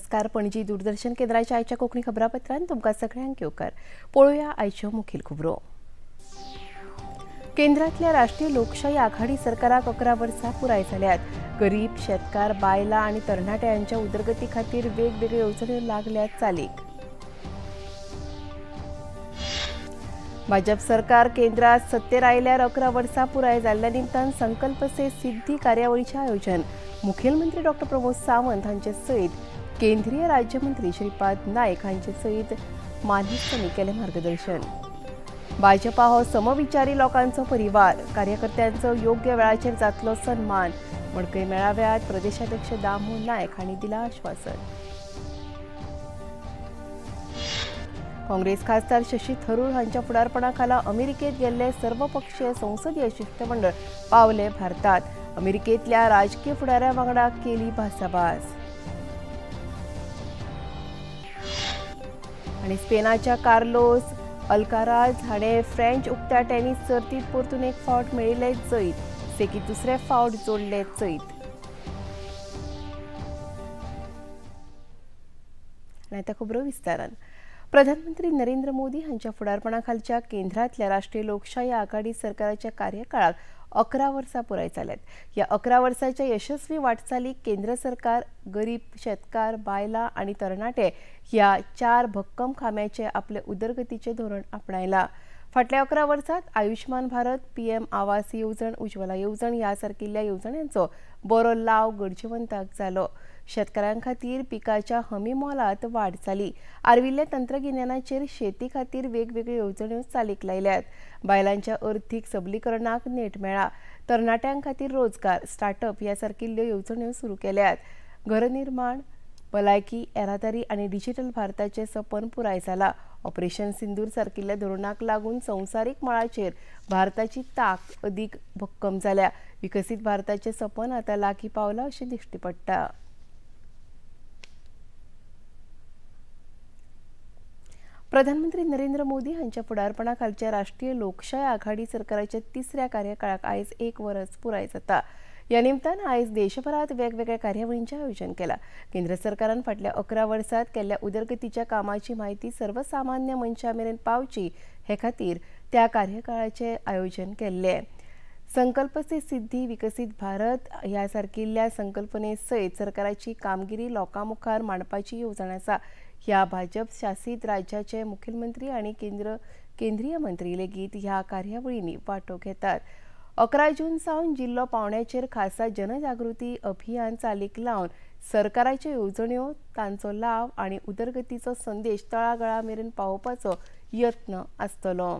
नमस्कार. पणजी दूरदर्शन केंद्राच्या आयच्या कोकणी खबरापत्रांत तुमकां सगळ्यांक येवकार. पळोवया आयच्यो मुखेल खबरो. केंद्रातल्या राष्ट्रीय लोकशाही आघाडी सरकाराक 11 वर्सां पुराय जाल्यात. गरीब, शेतकार, बायलां आनी तरणाट्यांच्या उदरगती खातीर वेगवेगळ्यो येवजण्यो लागल्यात चालीक. भाजप सरकार केंद्रात सत्तेर आयल्यार 11 वर्सां पुराय जाल्ल्या निमतान संकल्प से सिद्धी कार्यावळीचें आयोजन. मुखेलमंत्री डॉ. प्रमोद सावंत हांचे सयत केंद्रीय राज्यमंत्री श्रीपाद नायक हांचे सयत मानेस्तांनी केलें मार्गदर्शन. भाजपा हो समविचारी लोकांचो परिवार. कार्यकर्त्यांचो योग्य वेळाचेर जातलो सन्मान. मडकय मेळाव्यात प्रदेशाध्यक्ष दामू नायक हांणी दिलां आश्वासन. काँग्रेस खासदार शशी थरूर हांच्या फुडारपणा खाला अमेरिकेत गेल्ले सर्वपक्षीय संसदीय शिष्टमंडळ पावले भारतात. अमेरिकेतल्या राजकीय फुडाऱ्या वांगडा केली भासाभास. आनी स्पेनाच्या कार्लोस अल्काराज हाणें फ्रेंच उक्त्या टेनिस सर्तीत परतून एक फावट मेळयले जैत. सेगीत दुसरे फावट जोडले जैत. आनी आतां खबरो विस्तारान. प्रधानमंत्री नरेंद्र मोदी हांच्या फुडारपणा खालच्या केंद्रातल्या राष्ट्रीय लोकशाही आघाडी सरकाराच्या कार्यकाळाक 11 वर्सां पुराय जाल्यात. ह्या 11 वर्सांच्या यशस्वी वाटचालीक केंद्र सरकार गरीब, शेतकार, बायलां आनी तरणाटे ह्या 4 भक्कम खांब्याचे आपले उदरगतीचे धोरण आपणायलां. फाटल्या 11 वर्सांत आयुष्मान भारत, पीएम आवास येवजण, उज्ज्वला येवजण ह्या सारकिल्ल्या येवजण्यांचो बरो लाव गरजेवंतांक जालो. शेतकारां खातीर पिकाच्या हमी मोलात वाड जाली. आर्विल्ल्या तंत्रगिन्यानाचेर शेती खातीर वेगवेगळ्यो येवजण्यो चालीक लायल्यात. बायलांच्या अर्थीक सबलीकरणाक नेट मेळ्ळा. तरणाट्यां खातीर रोजगार, स्टार्टअप ह्या सारकिल्ल्यो येवजण्यो सुरू केल्यात. घरनिर्माण, भलायकी, येरादारी आनी डिजिटल भारताचें सपन पुराय जालां. ऑपरेशन सिंदूर सारकिल्ल्या धोरणाक लागून संवसारीक मळाचेर भारताची तांक अदीक भक्कम जाल्या. विकसीत भारताचें सपन आतां लागीं पावलां अशें दिश्टी पडटा. प्रधानमंत्री नरेंद्र मोदी हांच्या फुडारपणा खालच्या राष्ट्रीय लोकशाय आघाडी सरकाराच्या तिसऱ्या कार्यकाळाक आयज 1 वर्स पुराय जाता. ह्या निमतान आयज देशभरात वेगवेगळ्या कार्यावळींचें आयोजन केलां. केंद्र सरकारान फाटल्या 11 वर्सांत केल्ल्या उदरगतीच्या कामाची म्हायती सर्वसामान्य मनशां मेरेन पावची हे खातीर त्या कार्यकाळाचें आयोजन केल्लें. संकल्प से सिद्धी, विकसीत भारत ह्या सारकिल्ल्या संकल्पने सयत सरकाराची कामगिरी लोकां मुखार मांडपाची येवजण आसा. ह्या भाजप शासीत राज्याचे मुखेलमंत्री आनी केंद्रीय मंत्री लेगीत ह्या कार्यावळींनी वांटो घेतात. 11 जून सावन जिल्लो पावंड्याचेर खासा जनजागृती अभियान चालीक लावन सरकाराच्यो येवजण्यो, तांचो लाव आनी उदरगतीचो संदेश तळागाळा मेरेन पावोवपाचो यत्न आसतलो.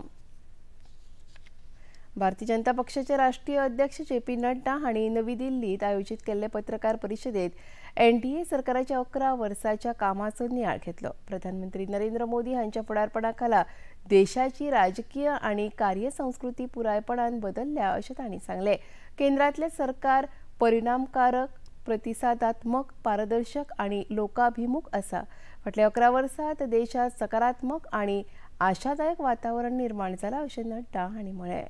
भारतीय जनता पक्षाचे राष्ट्रीय अध्यक्ष जे.पी. नड्डा हांणी नवी दिल्लीत आयोजीत केल्ले पत्रकार परिशदेंत एनडीए सरकाराच्या 11 वर्सांच्या कामाचो नियाळ घेतलो. प्रधानमंत्री नरेंद्र मोदी हांच्या फुडारपणा खाला देशाची राजकीय आनी कार्यसंस्कृती पुरायपणान बदल्ल्या अशें तांणी सांगलें. केंद्रातलें सरकार परिणामकारक, प्रतिसादात्मक, पारदर्शक आनी लोकाभिमुख आसा. फाटल्या 11 वर्सांत देशांत सकारात्मक आनी आशादायक वातावरण निर्माण जालां अशें नड्डा हांणी म्हळें.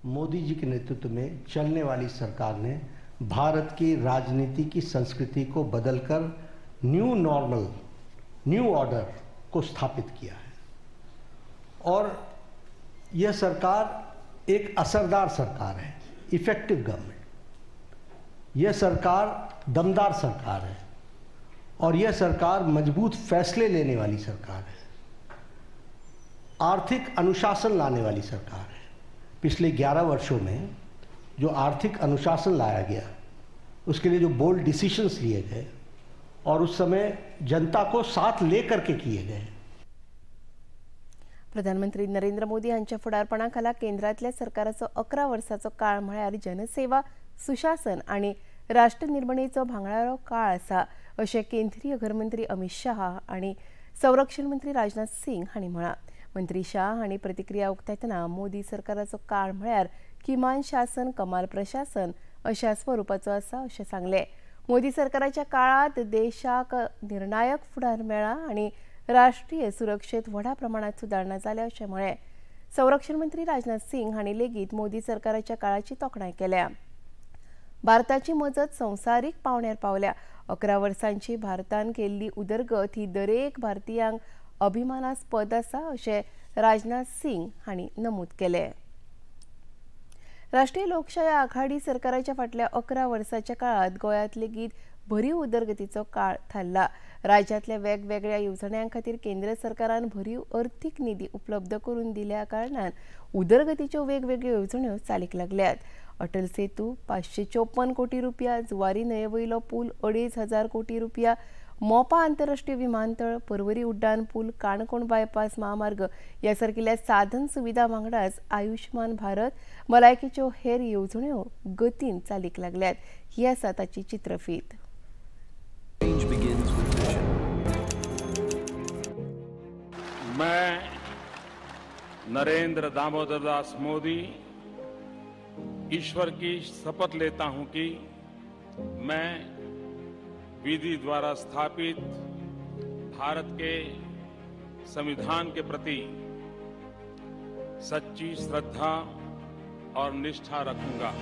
मोदी जी के नेतृत्व में चलने वाली सरकार ने भारत की राजनीति की संस्कृति को बदलकर न्यू नॉर्मल, न्यू ऑर्डर को स्थापित किया है. और यह सरकार एक असरदार सरकार है, इफेक्टिव गवर्नमेंट. यह सरकार दमदार सरकार है और यह सरकार मजबूत फैसले लेने वाली सरकार है. आर्थिक अनुशासन लाने वाली सरकार है. पिछले 11 वर्षों में जो आर्थिक अनुशासन लाया गया, उसके लिए जो बोल्ड डिसीजंस लिए गए और उस समय जनता को साथ लेकर के किए गए. प्रधानमंत्री नरेंद्र मोदी हांच्या फुडारपणा खाला केंद्रातल्या सरकाराचो 11 वर्सांचो काळ म्हळ्यार जनसेवा, सुशासन आनी राष्ट्र निर्माणेचो भांगराळो काळ आसा अशें केंद्रीय गृहमंत्री अमित शाह आनी संरक्षण मंत्री राजनाथ सिंग हांणी म्हळां. मंत्री शाह हांणी प्रतिक्रिया उक्तायतना मोदी सरकाराचो काळ म्हळ्यार किमान शासन कमाल प्रशासन अशा स्वरुपाचो आसा अशें सांगलें. मोदी सरकाराच्या काळात देशाक निर्णायक फुडार मेळ्ळा आनी राष्ट्रीय सुरक्षेत व्हडा प्रमाणात सुदारणा जाल्या अशें म्हळें. संरक्षण मंत्री राजनाथ सिंग हांणी लेगीत मोदी सरकाराच्या काळाची तोखणाय केल्या. भारताची मजत संवसारीक पावंड्यार पावल्या. 11 वर्सांची भारतान केल्ली उदरगत ही दरेक भारतीयांक अभिमानास्पद आसा अशें राजनाथ सिंग हांणी नमूद केलें. राष्ट्रीय लोकशाय आघाडी सरकाराच्या फाटल्या 11 वर्सांच्या काळात गोंयांत लेगीत भरीव उदरगतीचो काळ थारला. राज्यांतल्या वेगवेगळ्या येवजण्यांखातीर केंद्र सरकारान भरीव अर्थीक निधी उपलब्ध करून दिल्या कारणान उदरगतीच्यो वेगवेगळ्यो येवजण्यो चालीक लागल्यात. अटल सेतू 554 कोटी रुपया, जुवारी न्हंयेवयलो पूल 2,500 कोटी रुपया, मोपा आंतरराष्ट्रीय विमानतळ, पर्वरी उड्डाण पूल, काणकोण बायपास महामार्ग ह्या सारकिल्या साधन सुविधा वांगडाच आयुष्मान भारत, भलायकेच्यो हेर येवजण्यो गतीन चालीक लागल्यात. ही आसा ताची चित्रफीत. मैं नरेंद्र दामोदर दास मोदी ईश्वर की शपथ लेता हूं कि मैं विधि द्वारा स्थापित भारत के संविधान के प्रति सच्ची श्रद्धा और निष्ठा रखूंगा.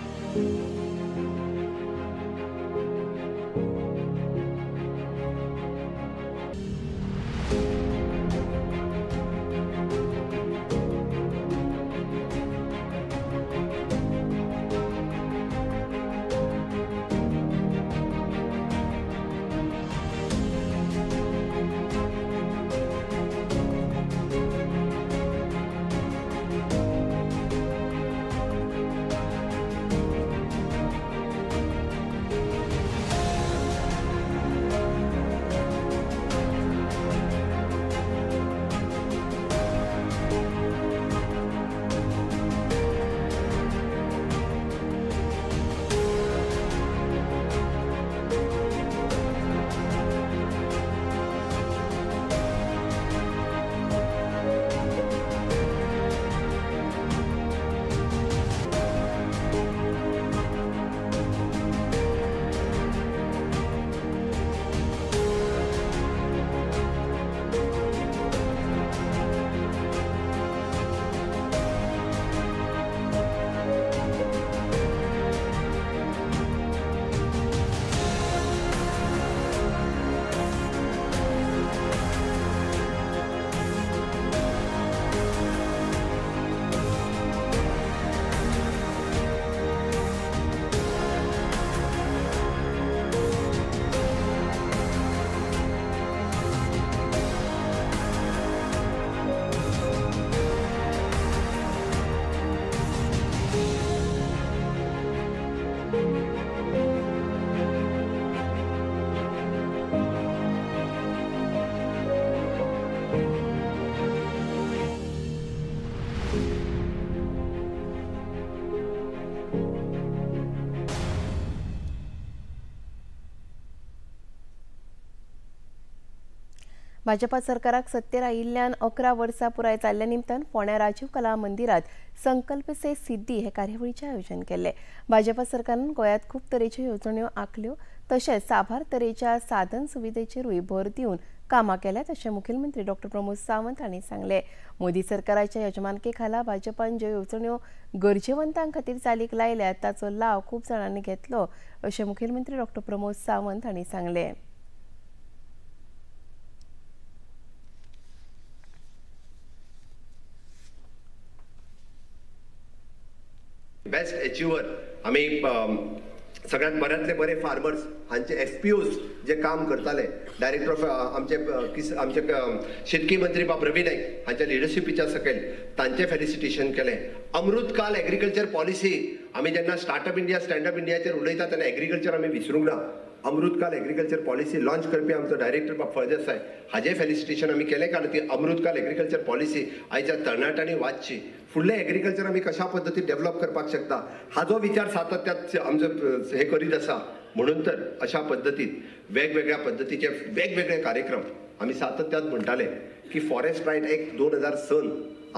भाजपा सरकाराक सत्तेर आयिल्ल्यान 11 वर्सां पुराय जाल्ल्या निमतान फोंड्या राजीव कला मंदिरात संकल्प से सिद्धी हे कार्यावळीचें आयोजन केल्लें. भाजपा सरकारान गोंयांत खूब तरेच्यो येवजण्यो आंखल्यो तशेंच साबार तरेच्या साधन सुविधेचेरूय भर दिवन कामां केल्यात अशें मुखेलमंत्री डॉ. प्रमोद सावंत हांणी सांगलें. मोदी सरकाराच्या येजमानके खाला भाजपान ज्यो येवजण्यो गरजेवंतांक खातीर चालीक लायल्यात ताचो लाव खूब जाणांनी घेतलो अशें मुखेलमंत्री डॉ. प्रमोद सावंत हांणी सांगलें. बेस्ट अचिव्हर आम्ही सगळ्यात बऱ्यांतले बरे फार्मर्स हांचे एफपीओज जे काम करताले डायरेक्टर ऑफ आमचे शेतकी मंत्री बाब रवी नाईक हांच्या लिडरशिपीच्या सकयल तांचे फेलिसिटेशन केलें. अमृतकाल एग्रीकल्चर पॉलिसी आम्ही जेन्ना स्टार्टअप इंडिया स्टँडअप इंडियाचेर उलयता तेन्ना एग्रीकल्चर आम्ही विसरूंक ना. अमृतकाल एग्रीकल्चर पॉलिसी लॉन्च करपी आमचो डायरेक्टर बाब फळदेसाय हाजे फेलिसिटेशन आम्ही केले कारण ती अमृतकाल एग्रीकल्चर पॉलिसी आयच्या तरणाट्यांनी वाचची. फुडलें एग्रीकल्चर आमी कशा पद्दतीन डेव्हलप करपाक शकता हाजो विचार सातत्यात आमचो हे करीत आसा. म्हणून तर अशा पद्दतीन वेगवेगळ्या पद्दतीचे वेगवेगळे कार्यक्रम आमी सातत्यात म्हणटाले की फॉरेस्ट रायट एक्ट 2006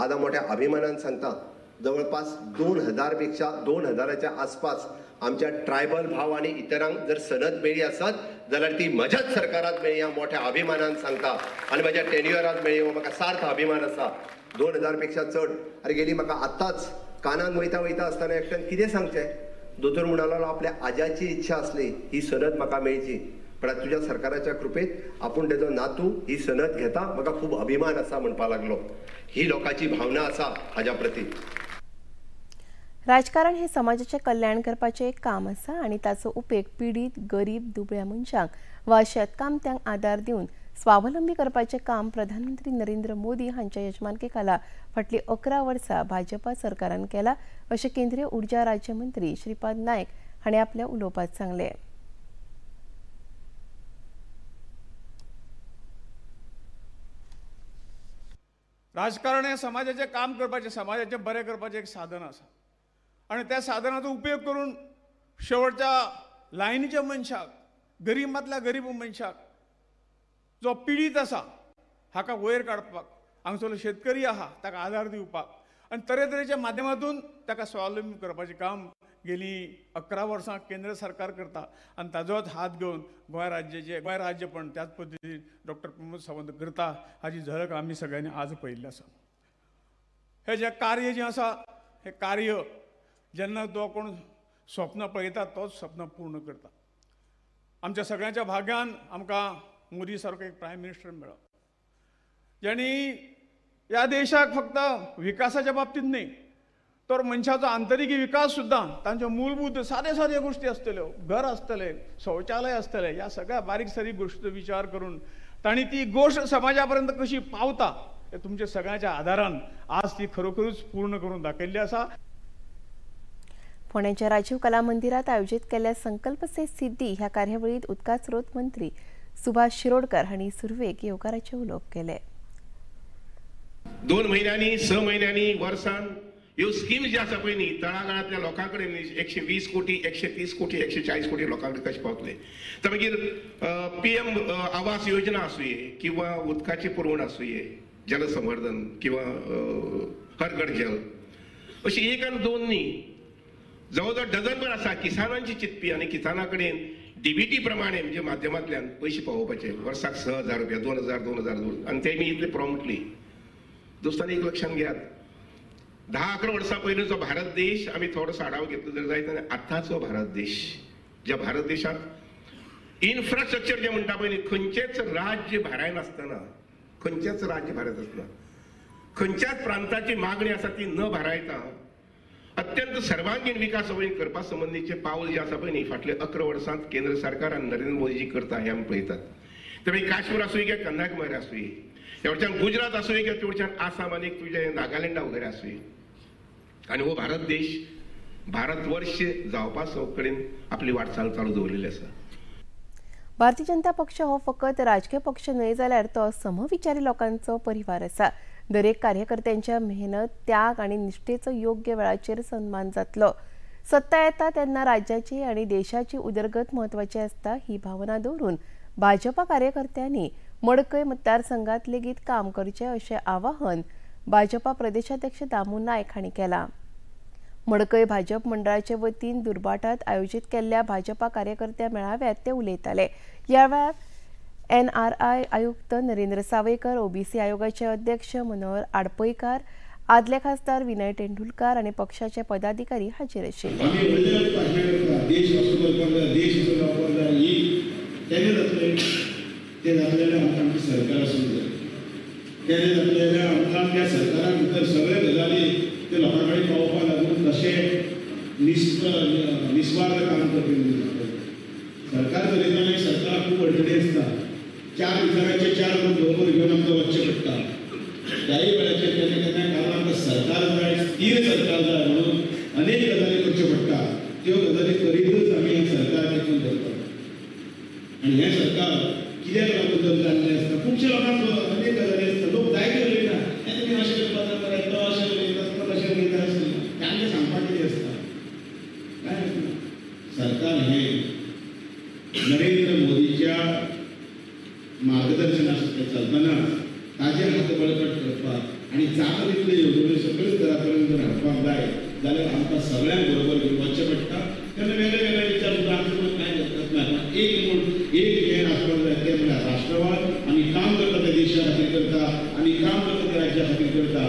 आज मोठ्या अभिमानान सांगता जवळपास 2000च्या आसपास आमच्या ट्रायबल भाव आणि इतरांक जर सनद मेळ्ळी आसत जाल्यार ती म्हज्याच सरकारात मेळ्ळी ह्या मोठ्या अभिमानान सांगता आनी म्हज्या टेन्युअरात मेळ्ळी हो म्हाका सार्थ अभिमान आसा. 2000 पेक्षा चड. अरे गेली म्हाका आतांच कानान वयता आसतना एकट्यान कितें सांगचें दोतोर म्हणालो आपल्या आज्याची इच्छा असली ही सनद म्हाका मेळची पण तुझ्या सरकाराच्या कृपेत आपण तेजो नातू ही सनद घेता म्हाका खूब अभिमान आसा म्हणपा लागलो. ही लोकांची भावना आसा हाज्या प्रती. राजकारण हे समाजाचे कल्याण करपाचे एक काम आसा आणि ताचो उपेग पीडित, गरीब, दुबळ्या मनशांक वा शेतकामत्यांक आदार दिवन स्वावलंबी करपाचे काम प्रधानमंत्री नरेंद्र मोदी हांच्या यजमानके खाला फाटली 11 वर्सां भाजपा सरकारान केला, अशें केंद्रीय उर्जा राज्यमंत्री श्रीपाद नायक हाणें आपल्या उलोवपांत सांगलें. राजकारण हे समाजाचे काम करपाचे, समाजाचे बरे करपाचे एक साधन आसा आणि त्या साधनाचो उपयोग करून शेवटच्या लायनीच्या मनशाक, गरीबांतल्या गरीब मनशाक, जो पीडित आसा हाका वयर काडपाक, हांगसरलो शेतकरी आहा ताका आदार दिवपाक आनी तरेतरेच्या माध्यमातून ताका स्वावलंबी करपाचें काम गेली 11 वर्सां केंद्र सरकार करता आनी ताजोच हात घेवन गोंय राज्य पण त्याच पद्दतीन डॉक्टर प्रमोद सावंत करता हाची झलक आमी सगळ्यांनी आज पळयल्ली आसा. हे जे कार्य जें आसा हे कार्य जेन्ना तो कोण स्वप्न पळयता तोच स्वप्न पूर्ण करता. आमच्या सगळ्यांच्या भाग्यान आमकां मोदी सारको एक प्रायम मिनिस्टर मेळ्ळो, ज्यांनी ह्या देशाक फक्त विकासाच्या बाबतींत न्ही तर मनशाचो आंतरीक विकास सुद्दां, तांच्यो मूलभूत साद्या गोश्टी आसतल्यो, घर आसतलें, शौचालय आसतलें, ह्या सगळ्या बारीक सारीक गोश्टीचो विचार करून तांणी ती गोश्ट समाजा पर्यंत कशी पावता हे तुमच्या सगळ्यांच्या आदारान आज ती खरोखरूच पूर्ण करून दाखयल्ली आसा. पुण्याच्या राजीव कला मंदिरात आयोजित केल्ल्या संकल्प से सिद्धी ह्या कार्यावळीत उदका स्रोत मंत्री सुभाष शिरोडकर हांणी सुरवेक येवकाराचे उलोवप केले. 2 महिन्यांनी 6 महिन्यांनी वर्सान ह्यो स्कीम जी आसा पळय न्ही तळागाळांतल्या लोकां कडेन 120 कोटी 130 कोटी 140 कोटी लोकां कडेन कशे पावतले. तर मागीर PM आवास योजना आसूये किंवा उदकाची पुरवण आसूये, जलसंवर्धन किंवा हर घर जल, अशी 1 आनी 2 न्ही, जवळजवळ डझनभर आसा किसानांची चिंतपी आनी किसाना कडेन DBT प्रमाणे म्हणजे माध्यमांतल्यान पयशे पावोवपाचे. वर्साक 6,000 रुपया 2,000 आनी तेमी इतले प्रॉम्प्टली. दोस्तांनी एक लक्षात घेयात, 10-11 वर्सां पयलींचो भारत देश आमी थोडोसो आढावो घेतलो जर जायत आनी आतांचो भारत देश, ज्या भारत देशांत इन्फ्रास्ट्रक्चर जे म्हणटा पळय न्ही, खंयचेच राज्य भाराय नासतना, खंयचेच राज्य भारत आसना, खंयच्याच प्रांताची मागणी आसा ती न भारायता अत्यंत सर्वांगीण विकास करपा संबंधीचे पावल जे आसा पळय न्ही फाटले 11 वर्सांत केंद्र सरकार आनी नरेंद्र मोदीजी करता हे आमी पळयतात. ते मागीर काश्मीर आसूं काय कन्याकुमारी आसूं, ह्या वटच्यान गुजरात आसूं काय ते वटच्यान आसाम आनी तुजे नागालँडा वगैरे आसूं, आनी हो भारत देश भारतवर्ष जावपा कडेन आपली वाटचाल चालू दवरलेली आसा. भारतीय जनता पक्ष हो फकत राजकीय पक्ष न्हय जाल्यार तो समविचारी लोकांचो परिवार आसा. दरेक कार्यकर्त्यांच्या मेहनत, त्याग आणि निष्ठेचो योग्य वेळाचेर सन्मान जातलो. सत्ता येता तेन्ना राज्याची आणि देशाची उदरगत महत्वाची आसता ही भावना दवरून भाजपा कार्यकर्त्यांनी मडकय मतदारसंघात लेगीत काम करचे अशें आवाहन भाजपा प्रदेशाध्यक्ष दामू नायक हांणी केलां. मडकय भाजप मंडळाचे वतीन दुर्भाटात आयोजित केल्ल्या भाजपा कार्यकर्त्या मेळाव्यात ते उलयताले. ह्या वेळार NRI आयुक्त नरेंद्र सावयकर, OBC आयोगाचे अध्यक्ष मनोहर आडपयकार, आदले खासदार विनय तेंडुलकार आणि पक्षाचे पदाधिकारी हाजीर आशिल्ले. सरकार चलयतना सरकार खूब अडचणी आसता. 4 विचारांचे 4 बरोबर घेवन आमकां वचचें पडटा. त्याय वेळाचेर केन्ना कारण आमकां सरकार जाय, स्थिर सरकार जाय म्हणून अनेक गजाली करच्यो पडटा. त्यो गजाली करीतच आमी हें सरकार टिकून दवरतात. आनी हें सरकार कित्याक लागून जाल्लें आसता, खुबशे लोकांक अनेक गजाली आसता. लोक जायते उलयता, हें तुमी अशें करपाक जाय, तो अशें उलयता, तो तशें उलयता आसता. तांकां सांगपाक कितें आसता? कांय आसना. सरकार हें नरेंद्र मोदीच्या मार्गदर्शना चलतना ताजेर हात बळकट करपाक आनी जाता तितले येवजण्यो सगळे स्तरापर्यंत हाडपाक जाय जाल्यार आमकां सगळ्यांक बरोबर घेवन वचचें पडटा. तेन्ना वेगळे वेगळे विचार सुद्दां आमचे कडेन कांय हरकत ना. एक हें आसपाक जाय तें म्हळ्यार राष्ट्रवाद आनी काम करता ते देशा खातीर करता आनी काम करता ते राज्या खातीर करता.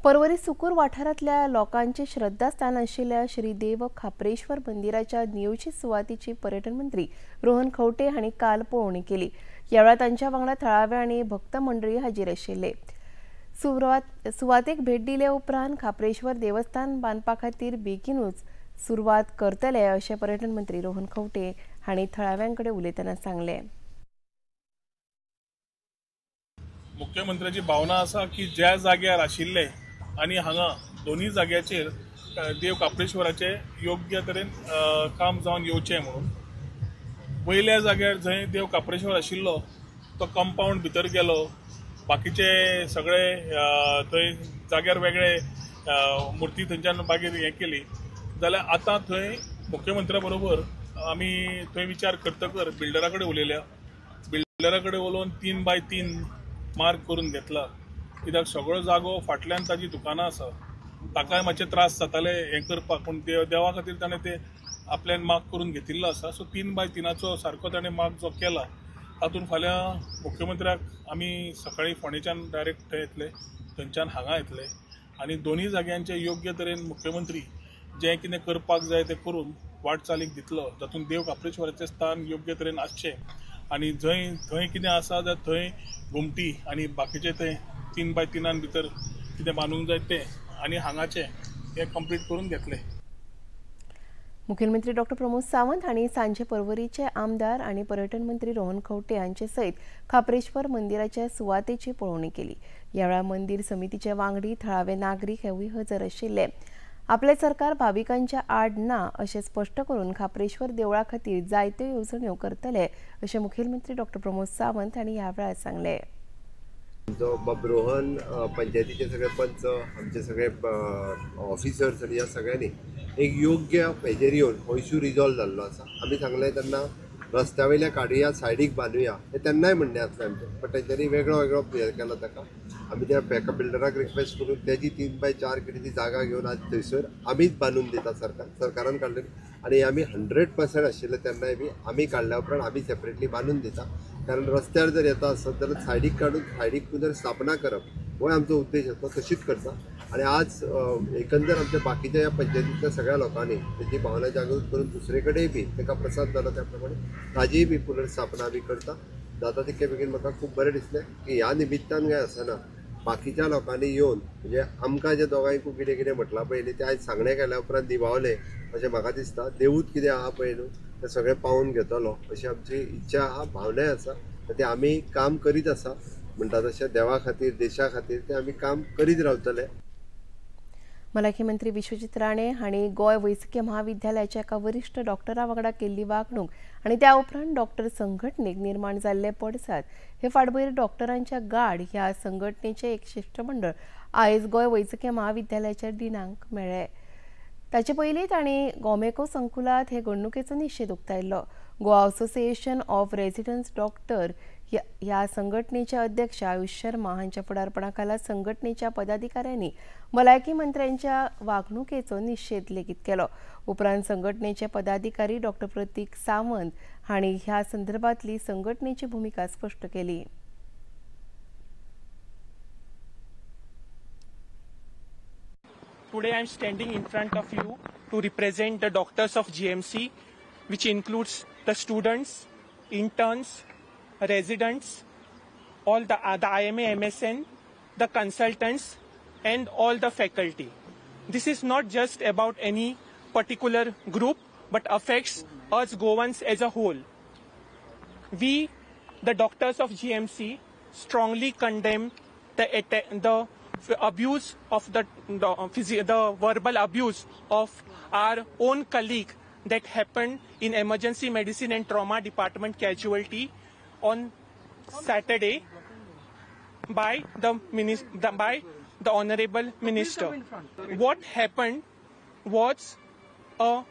परवरी सुकूर वाठारांतल्या लोकांचे श्रद्धास्थान आशिल्ल्या श्रीदेव खापरेश्वर मंदिराच्या नियोजित सुवातीची पर्यटन मंत्री रोहन खंवटे हांणी काल पळोवणी केली। ह्या वेळार तांच्या वांगडा थळावे आनी भक्त मंडळी हाजीर आशिल्ले। सुवातेक भेट दिले उपरांत खापरेश्वर देवस्थान बांदपा खातीर बेगीनूच सुरवात करतले अशें पर्यटन मंत्री रोहन खंवटे हांणी थळाव्यांकडे उलयतना सांगले। मुख्यमंत्र्याची भावना आसा की ज्या जाग्यार आशिल्ले आनी हांगा दोन्ही जाग्याचेर देव कापरेश्वराचे योग्य तरेन काम जावन येवचें म्हणून वयल्या जाग्यार जंय देव कापरेश्वर आशिल्लो तो कंपाऊंड भितर गेलो, बाकीचे सगळे थंय जाग्यार वेगळे मुर्ती थंयच्यान मागीर हें केली जाल्यार आतां थंय मुख्यमंत्र्या बरोबर आमी थंय विचार करतकर बिल्डरा कडेन उलयल्या। बिल्डरा कडेन उलोवन 3x3 मार्क करून घेतला, कित्याक सगळो जागो फाटल्यान ताजी दुकानां आसा, ताकाय मातशे त्रास जाताले हें करपाक, पूण देवा खातीर ताणें ते आपल्यान मार्क करून घेतिल्लो आसा। सो 3x3 सारको ताणें मार्क जो केला तातूंत फाल्यां मुख्यमंत्र्याक आमी सकाळीं फोंडेच्यान डायरेक्ट थंय येतले, थंयच्यान हांगा येतले आनी दोन्ही जाग्यांचे योग्य तरेन मुख्यमंत्री जें कितें करपाक जाय तें करून वाटचालीक दितलो, जातूंत देव कापरेश्वराचें स्थान योग्य तरेन आसचें आनी थंय कितें आसा जाल्यार थंय घुमटी आनी बाकीचे ते 3x3 भितर कितें बांदूंक जाय तें आनी हांगाचें हें कंप्लीट करून घेतले। मुखेलमंत्री डॉ प्रमोद सावंत हांणी सांजे परवरीचे आमदार आनी पर्यटन मंत्री रोहन खंवटे हांचे सयत खापरेश्वर मंदिराच्या सुवातेची पळोवणी केली। ह्या वेळार मंदिर समितीचे वांगडी थळावे नागरीक हेवूय हजर आशिल्ले। आपले सरकार भाविकांच्या आड ना अशें स्पश्ट करून खापरेश्वर देवळा खातीर जायत्यो येवजण्यो करतले अशें मुखेलमंत्री डॉ प्रमोद सावंत हांणी ह्या वेळार सांगले। बाब रोहन, पंचायतीचे सगळे पंच, आमचे सगळे ऑफिसर्स आणि या सगळ्यांनी एक योग्य हेजेर येवन हो इश्यू रिजॉल्व जाल्लो आसा। आमी सांगलें तेन्ना रस्त्या वयल्या काडुया, सायडीक बांदुया, हे तेन्नाय म्हणणें आसलें आमचें, पण तेंच्यांनी वेगळो वेगळो हें केलो ताका। आमी त्या एका बिल्डराक रिक्वेस्ट करून त्याची 3x4 कितें ती जागा घेवन आज थंयसर आमीच बांदून दिता, सरकारान काडलेली आनी आमी 100% आशिल्ले तेन्नाय बी आमी काडल्या उपरांत आमी सेपरेटली बांदून दिता। कारण रस्त्यार जर येता आसत जाल्यार सायडीक काडून सायडीक जर स्थापना करप हो आमचो उद्देश आसता, तशीच करता। आणि आज एकंदर आमच्या बाकीच्या या पंचायतीतल्या सगळ्या लोकांनी त्याची भावना जागृत करून दुसरे कडेन बी ताका प्रसाद जालो त्या प्रमाणे ताजीय बी पुनर्स्थापना बी करता। जाता तितके बेगीन म्हाका खूब बरें दिसलें की ह्या निमित्तान काय आसना बाकीच्या लोकांनी येवन म्हणजे आमकां जे दोगांयकू कितें कितें म्हटलां पळय न्ही ते आयज सांगणें केल्या उपरांत दिवावले अशें म्हाका दिसता। देवूत कितें आहा पळय न्हू तें सगळें पावोवन घेतलो अशी आमची इच्छा आहा, भावनाय आसा। ते आमी काम करीत आसा, म्हणटा तशें देवा खातीर देशा खातीर ते आमी काम करीत रावतले। भलायकी मंत्री विश्वजीत राणे हांणी गोंय वैजकीय महाविद्यालयाच्या एका वरिश्ठ डॉक्टरा वांगडा केल्ली वागणूक आनी त्या उपरांत डॉक्टर संघटनेक निर्माण जाल्ले पडसाद हे फाटभुंयेर डॉक्टरांच्या गाड ह्या संघटनेचे एक शिष्टमंडळ आयज गोंय वैजकीय महाविद्यालयाच्या डिनांक मेळ्ळे। ताचे पयलीं तांणी गोमेको संकुलांत हे घडणुकेचो निशेध उक्तायल्लो। Goa association of resident doctor ह्या संघटनेचे अध्यक्ष आयुष शर्मा हांच्या फुडारपणाखाला संघटनेच्या पदाधिकाऱ्यांनी भलायकी मंत्र्यांच्या वागणुकेचो निशेध लेगीत केलो। उपरांत संघटनेचे पदाधिकारी डॉ प्रतीक सावंत हांणी ह्या संदर्भातली संघटनेची भूमिका स्पश्ट केली। Today I am standing in front of you to represent the doctors of GMC, which includes the students, interns, residents, all the IMA, MSN, the consultants, and all the faculty. This is not just about any particular group, but affects us Goans as a whole. We, the doctors of GMC, strongly condemn the abuse of the verbal abuse of our own colleague that happened in emergency medicine and trauma department casualty on Saturday by the honorable minister. What happened was a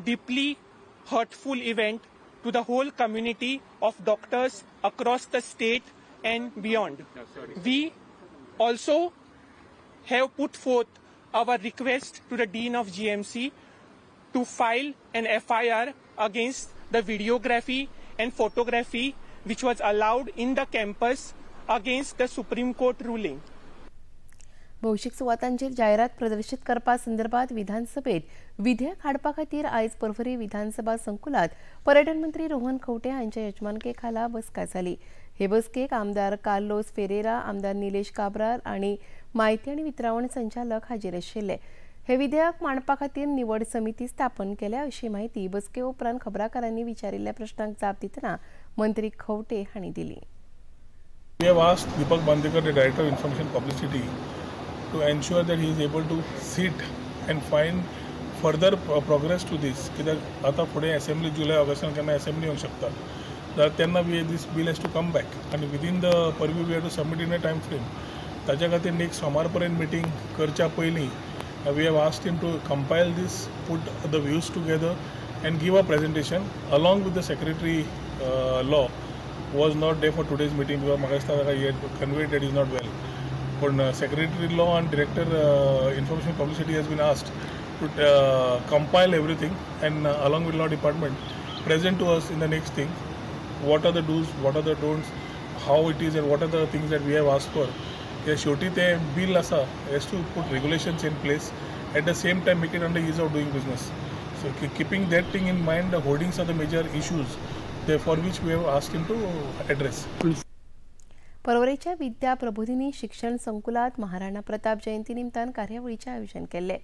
deeply hurtful event to the whole community of doctors across the state and beyond. We also have put forth our request to the Dean of GMC to file an FIR against the videography and photography which was allowed in the campus against the Supreme Court ruling. भौशीक सुवातांचेर जायरात प्रदर्शित करपा संदर्भात विधानसभेत विधेयक हाडपा खातीर आयज पर्वरी विधानसभा संकुलात पर्यटन मंत्री रोहन खंवटे हांच्या येजमानके बसका जाली। हे बसकेक आमदार कार्लोस फेरेरा, आमदार निलेश काब्राल आनी म्हायती आनी वितरावण संचालक हाजीर आशिल्ले। हे विधेयक मांडपा खातीर निवड समिती स्थापन केल्या अशी माहिती बसके उपरांत खबराकारांनी विचारिल्ल्या प्रश्नांक जाप दितना मंत्री खंवटे हांणी दिली। We have asked Deepak Bandekar, the Director of Information Publicity, to ensure that he is able to sit and find further progress to this. कित्याक आता फुडें असेंब्ली जुलय ऑगस्टान केन्ना असेंब्ली येवंक शकता, जाल्यार तेन्ना this bill has to come back and within the purview we have to submit in a time frame. ताच्या खातीर नेक्स्ट सोमार पर्यंत मिटींग करच्या पयलीं we have asked him to compile this, put the views together and give a presentation along with the secretary law was not there for today's meeting because Magastha he had conveyed that he is not well. But Secretary Law and Director Information Publicity has been asked to compile everything and along with Law Department present to us in the next thing what are the do's, what are the don'ts, how it is and what are the things that we have asked for. Shoti te bill asa has to put regulations in place at the same time make it under ease of doing business. So keeping that thing in mind, the hoardings are the major issues for which we have asked him to address. पर्वरेच्या विद्या प्रबोधिनी शिक्षण संकुलात महाराणा प्रताप जयंती निमतान कार्यावळीचे आयोजन केले।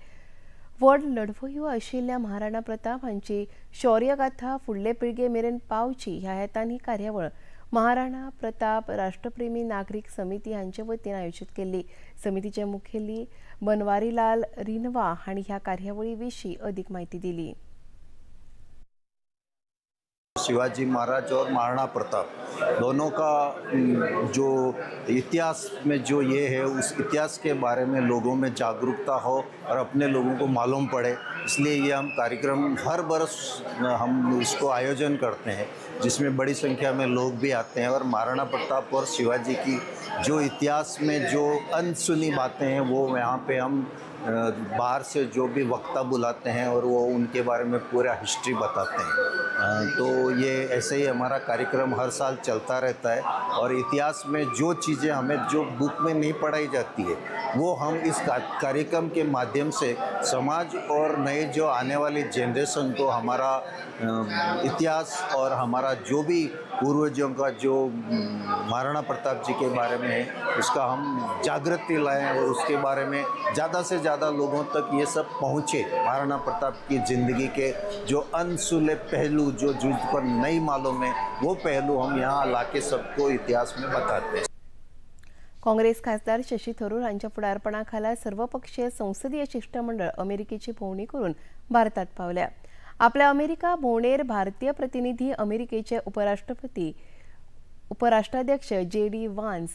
व्हड लढवयो आशिल्ल्या महाराणा प्रताप हांची शौर्यगाथा फुडले पिळगे मेरेन पावची ह्या हेतान ही कार्यावळ महाराणा प्रताप राष्ट्रप्रेमी नागरिक समिती हांचे वतीन आयोजित केल्ली। समितीचे मुखेली बनवारीलाल रिनवा हांणी ह्या कार्यावळी विशीं अदीक माहिती दिली। शिवाजी महाराज और महाराणा प्रताप दोनों का जो इतिहास में जो ये है उस इतिहास के बारे में लोगों में जागरूकता हो और अपने लोगों को मालूम पड़े, इसलिए ये हम कार्यक्रम हर बरस हम इसको आयोजन करते हैं जिसमें बड़ी संख्या में लोग भी आते हैं और महाराणा प्रताप और शिवाजी की जो इतिहास में जो अनसुनी बातें हैं वो यहाँ पे हम बाहर से जो भी वक्ता बुलाते हैं और वो उनके बारे में पूरा हिस्ट्री बताते हैं। तो ये ऐसे ही हमारा कार्यक्रम हर साल चलता रहता है और इतिहास में जो चीज़ें हमें जो बुक में नहीं पढ़ाई जाती है वो हम इस कार्यक्रम के माध्यम से समाज और नए जो आने वाली जनरेशन को हमारा इतिहास और हमारा जो भी पूर्वजों का जो महाराणा प्रताप जी के बारे में है उसका हम जागृति लाएं और उसके बारे में ज़्यादा से ज़्यादा लोगों तक ये सब पहुँचे। महाराणा प्रताप की ज़िंदगी के जो अनसुले पहलू जो जिस पर नहीं मालूम है वो पहलू हम यहाँ लाके सबको इतिहास में बताते हैं। काँग्रेस खासदार शशी थरूर हांच्या फुडारपणाखाला सर्वपक्षीय संसदीय शिष्टमंडळ अमेरिकेची भोंवडी करून भारतात पावल्या। आपल्या अमेरिका भोंवडेर भारतीय प्रतिनिधी अमेरिकेचे उपराष्ट्राध्यक्ष JD व्हान्स,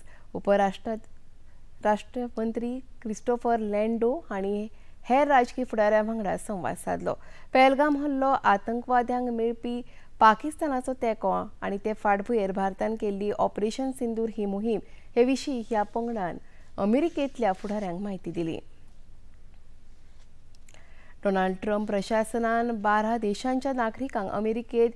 राष्ट्रमंत्री क्रिस्टोफर लँडो हांणी हेर राजकीय फुडाऱ्यां वांगडा संवाद साधलो। पहलगाम हल्लो आतंकवाद्यांक मेळपी पाकिस्तानाचो तेंको आनी ते फाटभुंयेर भारतान केल्ली ऑपरेशन सिंदूर ही मोहीम हे विशीं ह्या पंगडान अमेरिकेंतल्या फुडाऱ्यांक माहिती दिली। डोनाल्ड ट्रम्प प्रशासनान 12 देशांच्या नागरिकांक अमेरिकेत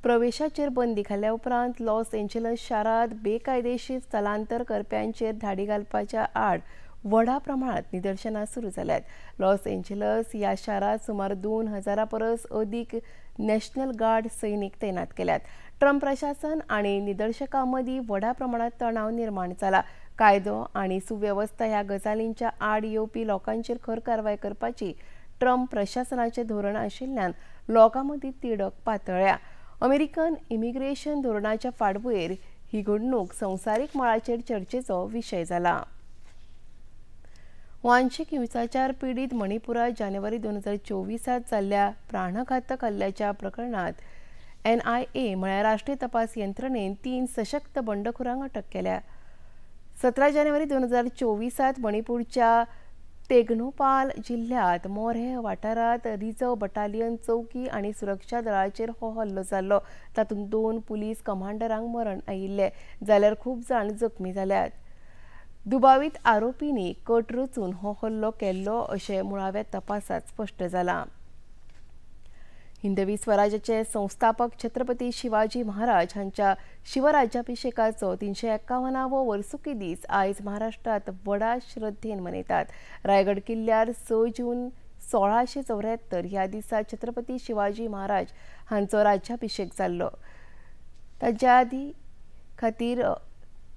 प्रवेशाचेर बंदी घाल्ल्या उपरांत लॉस एंजेलिस शारांत बेकायदेशीर स्थलांतर करप्यांचेर धाडी घालपाच्या आड व्हडा प्रमाणात निदर्शनां सुरू जाल्यात। लॉस एंजेलिस ह्या शारांत सुमार 2000 परस अदीक नॅशनल गार्ड सैनीक तैनात केल्यात। ट्रम्प प्रशासन आनी निदर्शकां मदीं व्हडा प्रमाणात तणाव निर्माण जाला। कायदो आनी सुवेवस्था ह्या गजालींच्या आड येवपी लोकांचेर खर कारवाय करपाची ट्रम्प प्रशासनाचे धोरण आशिल्ल्यान लोकां मदीं तिडक पातळ्ळ्या। अमेरिकन इमिग्रेशन धोरणाच्या फाटभुंयेर ही घडणूक संवसारीक मळाचेर चर्चेचो विशय जाला। वांशिक हिंसाचार पीडित मणिपुरात जानेवारी 2024 जाल्ल्या प्राणघातक हल्ल्याच्या प्रकरणात NIA म्हळ्यार राष्ट्रीय तपास यंत्रणेन 3 सशक्त बंडखोरांक अटक केल्या। 17 जानेवारी 2024 मणिपूरच्या तेगनोपाल जिल्ह्यात मोरे वाठारात रिझर्व बटालियन चौकी आनी सुरक्षा दळाचेर हो हल्लो जाल्लो। तातूंत 2 पुलीस कमांडरांक मरण आयिल्ले जाल्यार खूब जाण जखमी जाल्यात। दुबावीत आरोपींनी कट रचून हो हल्लो केल्लो अशें मुळाव्या तपासात स्पश्ट जालां। हिंदवी स्वराज्याचे संस्थापक छत्रपती शिवाजी महाराज हांच्या शिवराज्याभिषेकाचो 351वो वर्सुकी दीस आयज महाराष्ट्रात व्हडा श्रद्धेन मनयतात. रायगड किल्ल्यार 6 जून 1674 ह्या दिसा छत्रपती शिवाजी महाराज हांचो राज्याभिषेक जाल्लो. ताच्या आदी खातीर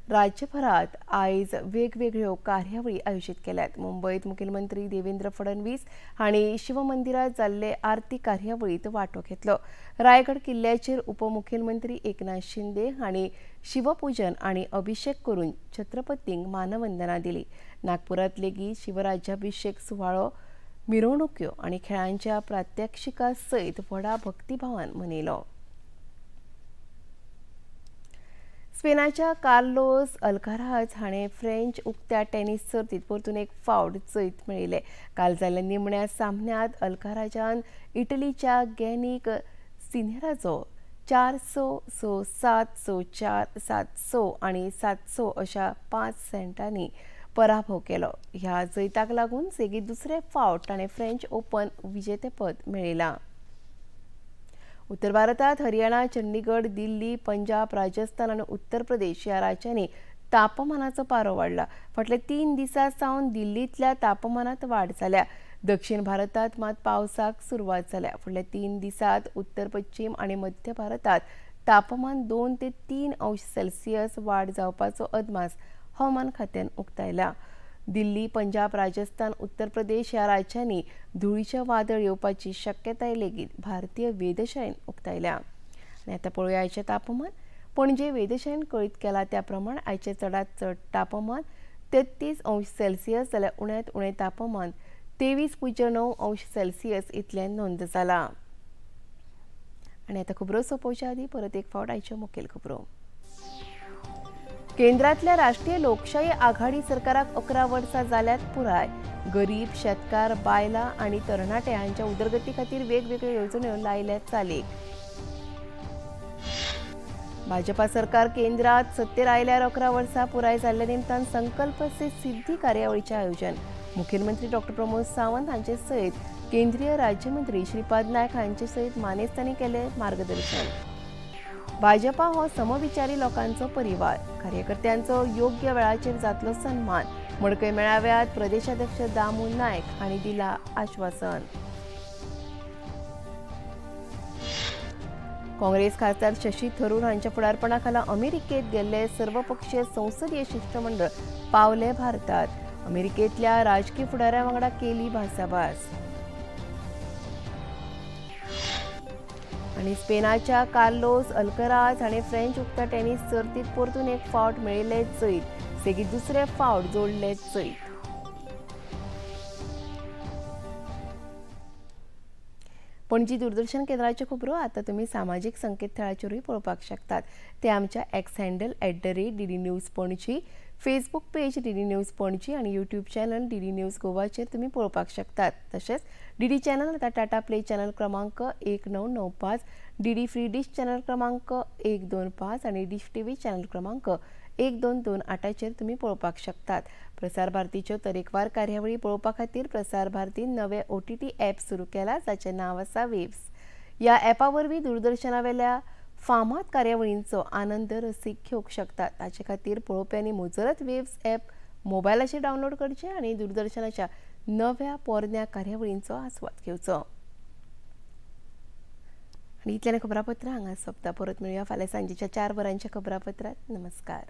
राज्यभरात आयज वेगवेगळ्यो कार्यावळी आयोजीत केल्यात. मुंबईत मुखेलमंत्री देवेंद्र फडणवीस हांणी शिवमंदिरात जाल्ले आरती कार्यावळीत वांटो घेतलो. रायगड किल्ल्याचेर उपमुखेलमंत्री एकनाथ शिंदे हांणी शिवपूजन आनी अभिषेक करून छत्रपतींक मानवंदना दिली. नागपुरात लेगीत शिवराज्याभिषेक सुवाळो मिरवणुक्यो आनी खेळांच्या प्रात्यक्षिका सयत व्हडा भक्तिभावान मनयलो. स्पेनाच्या कार्लोस अल्काराज हाणें फ्रेंच उक्त्या टेनिस सर्तीत परतून एक फावट जैत मेळयले. काल जाल्ल्या निमण्या सामन्यांत अल्काराजान इटलीच्या गॅनिक सिनेराचो 4-6, 6-7, 6-4, 7-6 आनी 7-6 अशा 5 सेटांनी पराभव केलो. ह्या जैताक लागून सेगीत दुसरे फावट ताणें फ्रेंच ओपन विजेतेपद मेळयलां. उत्तर भारतात हरियाणा, चंडीगड, दिल्ली, पंजाब, राजस्थान आनी उत्तर प्रदेश ह्या राज्यांनी तापमानाचो पारो वाडला. फाटल्या 3 दिसां सावन दिल्लींतल्या तापमानात वाड जाल्या. दक्षिण भारतात मात पावसाक सुरवात जाल्या. फुडल्या 3 दिसांत उत्तर पश्चिम आनी मध्य भारतात तापमान 2 ते 3 अंश सेल्सियस वाड जावपाचो अदमास हवामान खात्यान उक्तायला. दिल्ली, पंजाब, राजस्थान, उत्तर प्रदेश ह्या राज्यांनी धुळीचे वादळ येवपाची शक्यताय लेगीत भारतीय वेधशाळेन उक्तायल्या. आनी आतां पळोवया आयचें तापमान. पणजे वेधशाळेन कळीत केला त्या प्रमाण आयचें चडांत चड तापमान 33 अंश सेल्सियस जाल्यार उण्यांत उणें तापमान 23.9 अंश सेल्सियस इतलें नोंद जालां. आनी आतां खबरो सोंपोवच्या आदीं परत एक फावट आयच्यो मुखेल खबरो. केंद्रातल्या राष्ट्रीय लोकशाही आघाडी सरकाराक 11 वर्सां जाल्यात पुराय. गरीब, शेतकार, बायलां आनी तरणाटे हांच्या उदरगती खातीर वेगवेगळ्यो येवजण्यो लायल्यात चालीक. भाजपा सरकार केंद्रात सत्तेर आयल्यार 11 वर्सां पुराय जाल्ल्या निमतान संकल्प से सिद्धी कार्यावळीचें आयोजन. मुखेलमंत्री डॉ. प्रमोद सावंत हांचे सयत केंद्रीय राज्यमंत्री श्रीपाद नायक हांचे सयत मानेस्तांनी केले मार्गदर्शन. भाजपा हो समविचारी लोकांचो परिवार. कार्यकर्त्यांचो योग्य वेळाचेर जातलो सन्मान. मडकय मेळाव्यात प्रदेशाध्यक्ष दामू नायक हांणी दिला आश्वासन. काँग्रेस खासदार शशी थरूर हांच्या फुडारपणा खाला अमेरिकेत गेल्ले सर्वपक्षीय संसदीय शिष्टमंडळ पावले भारतात. अमेरिकेतल्या राजकीय फुडाऱ्यां वांगडा केली भासाभास. आनी स्पेनाच्या कार्लोस अल्काराज हाणें फ्रेंच उक्त्या टेनिस सर्तीत परतून एक फावट मेळयले जैत. सेगीत दुसरे फावट जोडले जैत. पणजी दूरदर्शन केंद्राच्यो खबरो आतां तुमी सामाजीक संकेतथळाचेरूय पळोवपाक शकतात. ते आमच्या x handle @DD news Panaji, Facebook page DD news Panaji आनी यूट्यूब चॅनल DD न्यूज गोवाचेर तुमी पळोवपाक शकतात. तशेंच DD चॅनल आतां टाटा प्ले चॅनल क्रमांक 1995, DD फ्री डिश चॅनल क्रमांक 125 आनी डिश TV चॅनल क्रमांक 1228चेर तुमी पळोवपाक शकतात. प्रसार भारतीच्यो तरेकवार कार्यावळी पळोवपा खातीर प्रसार भारतीन नवे OTT ॲप सुरू केला जाचें नांव आसा वेव्स. ह्या ॲपा वरवीं दूरदर्शनावेल्या फामाद कार्यावळींचो आनंद रसीक घेवंक शकतात. ताचे खातीर पळोवप्यांनी मुजरत वेव्स ॲप मोबायलाचेर डावनलोड करचें आनी दूरदर्शनाच्या नव्या पोरन्या कार्यावळींचो आस्वाद घेवचो. आनी इतल्यान खबरापत्र हांगा सोंपता. परत मेळुया फाल्यां सांजेच्या 4 वरांच्या खबरापत्रांत. नमस्कार.